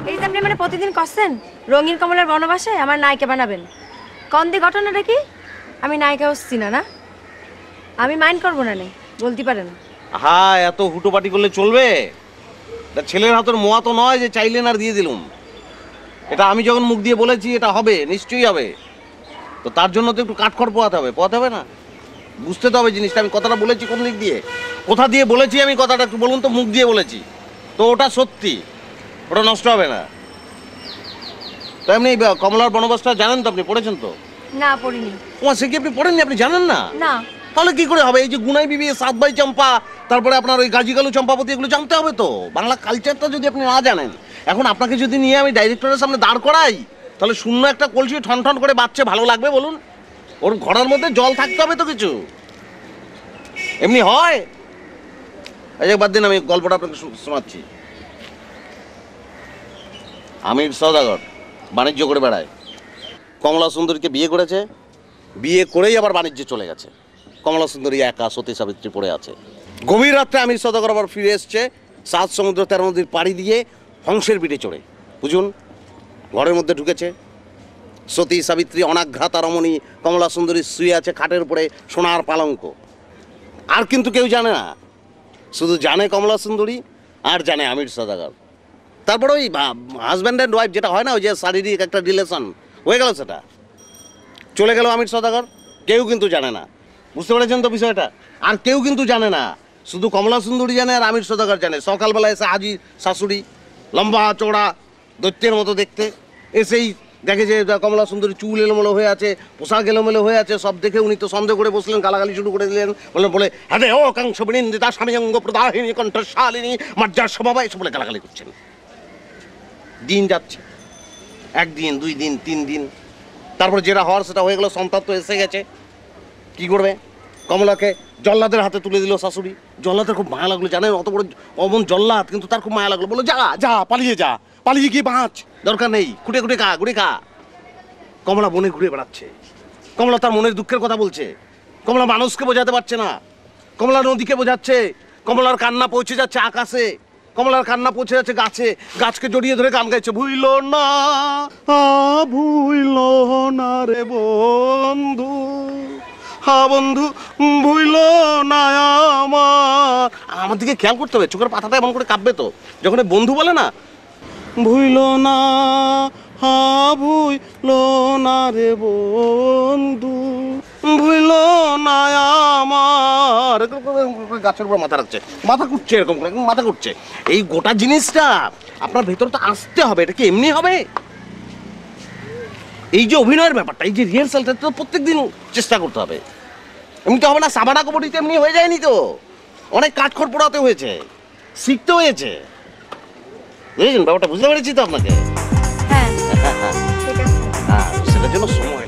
এই যে আপনি মানে প্রতিদিন করছেন রঙিন কমলার বনবাসে আমার নায়িকা বানাবেন, কন্দি ঘটনাটা কি? আমি নায়িকা হচ্ছি না, না আমি মাইন্ড করবো না, নেই বলতে পারেন। হ্যাঁ, এত হুটোপাটি করলে চলবে? ছেলের হাতের মোয়া তো নয় যে চাইলেন আর দিয়ে দিলুম। এটা আমি যখন মুখ দিয়ে বলেছি এটা হবে, নিশ্চয়ই হবে। তো তার জন্য তো একটু কাঠখড় পোয়াতে হবে না? বুঝতে তো হবে জিনিসটা। আমি কথাটা বলেছি কোন দিক দিয়ে, কোথা দিয়ে বলেছি আমি কথাটা একটু বলুন তো। মুখ দিয়ে বলেছি তো ওটা সত্যি, ওটা নষ্ট হবে না। তো এমনি কমলার বনবাসটা জানেন তো? আপনি পড়েছেন তো? না পড়িনি। ও সে কি আপনি পড়েননি? আপনি জানেন না? না। তাহলে কি করে হবে? এই যে গুনাই বিবি, সাতবাই চম্পা, তারপরে আপনার ওই গাজীগালু চম্পাবতী, এগুলো জানতে হবে তো। বাংলা কালচারটা যদি আপনি না জানেন, এখন আপনাকে যদি নিয়ে আমি ডাইরেক্টরের সামনে দাঁড় করাই, তাহলে শূন্য একটা কলসি ঠন ঠন করে বাচ্চা ভালো লাগবে বলুন? ওর ঘোড়ার মধ্যে জল থাকতে হবে তো কিছু। এমনি হয়? একবার দিন আমি গল্পটা আপনাকে শোনাচ্ছি। আমির সওদাগর বাণিজ্য করে বেড়ায়, কমলা সুন্দরীকে বিয়ে করেছে, বিয়ে করেই আবার বাণিজ্যে চলে গেছে। কমলা সুন্দরী একা সতী সাবিত্রী পড়ে আছে। গভীর রাত্রে আমির সওদাগর আবার ফিরে এসছে 7 সমুদ্র 13 নদীর পাড়ি দিয়ে হংসের পিঠে চড়ে। বুঝুন, ঘরের মধ্যে ঢুকেছে। সতী সাবিত্রী অনাঘ্রাতা রমণী কমলা সুন্দরী শুয়ে আছে খাটের উপরে সোনার পালঙ্ক। আর কিন্তু কেউ জানে না, শুধু জানে কমলা সুন্দরী আর জানে আমির সওদাগর। তারপরে ওই হাজব্যান্ড অ্যান্ড ওয়াইফ যেটা হয় না, ওই যে শারীরিক একটা রিলেশন হয়ে গেল, সেটা চলে গেল আমির সওদাগর। কেউ কিন্তু জানে না। বুঝতে পেরেছেন তো বিষয়টা? আর কেউ কিন্তু জানে না, শুধু কমলা সুন্দরী জানে আর আমির সওদাগর জানে। সকালবেলা এসে হাজি শাশুড়ি, লম্বা চওড়া দৈত্যের মতো দেখতে, এসেই দেখে যে কমলা সুন্দরী চুল এলোমেলো হয়ে আছে, পোশাক এলোমেলো হয়ে আছে। সব দেখে উনি তো সন্দেহ করে বসলেন, গালাগালি শুরু করে দিলেন। বলে হ্যাঁ ও কাংশ বিনিন্দিতা স্বামী অঙ্গ প্রদাহিনী কণ্ঠশালিনী মার্জার স্বভাব, এসব বলে গালাগালি করছেন। দিন যাচ্ছে, 1 দিন 2 দিন 3 দিন, তারপর যেটা হওয়ার সেটা হয়ে গেল। সন্তান তো এসে গেছে, কি করবে? কমলাকে জল্লাদের হাতে তুলে দিল শাশুড়ি। জল্লাদের খুব মায়া লাগলো, জানেন? অত বড় অমন জল্লাদ, কিন্তু তার খুব মায়া লাগলো। বললো যা যা, পালিয়ে যা, পালিয়ে গিয়ে বাঁচ, দরকার নেই, খুঁটে খুঁটে খা, গুড়ে খা। কমলা বনে ঘুরে বেড়াচ্ছে। কমলা তার মনের দুঃখের কথা বলছে। কমলা মানুষকে বোঝাতে পারছে না, কমলা নদীকে বোঝাচ্ছে। কমলার কান্না পৌঁছে যাচ্ছে আকাশে, কমলার কান্না পৌঁছে যাচ্ছে গাছে, গাছকে জড়িয়ে ধরে গান গাইছে। ভুইল না, ভুইল না রে বন্ধু, হা বন্ধু ভুইল না আমার। আমার দিকে খেয়াল করতে হবে, চোখের পাতাটা এমন করে কাঁপবে তো যখন বন্ধু বলে না। ভুইল না, হা ভুইল না রে বন্ধু, ভুইল না আমার। গাছের উপর মাথা রাখছে, মাথা কুটছে, এরকম করে মাথা কুটছে। এই গোটা জিনিসটা আপনার ভেতর তো আসতে হবে। এটা কি এমনি হবে? এই যে অভিনয়ের ব্যাপারটা, এই যে রিহার্সালটা তো প্রত্যেকদিন চেষ্টা করতে হবে। এমনি তো হবে না। সাবানা কবডিতে এমনি হয়ে যায়নি তো, অনেক কাঠখড় পোড়াতে হয়েছে, শিখতে হয়েছে। বুঝেছেন ব্যাপারটা? বুঝতে পেরেছি তো আপনাকে। হ্যাঁ ঠিক আছে। হ্যাঁ, সেটার জন্য সময়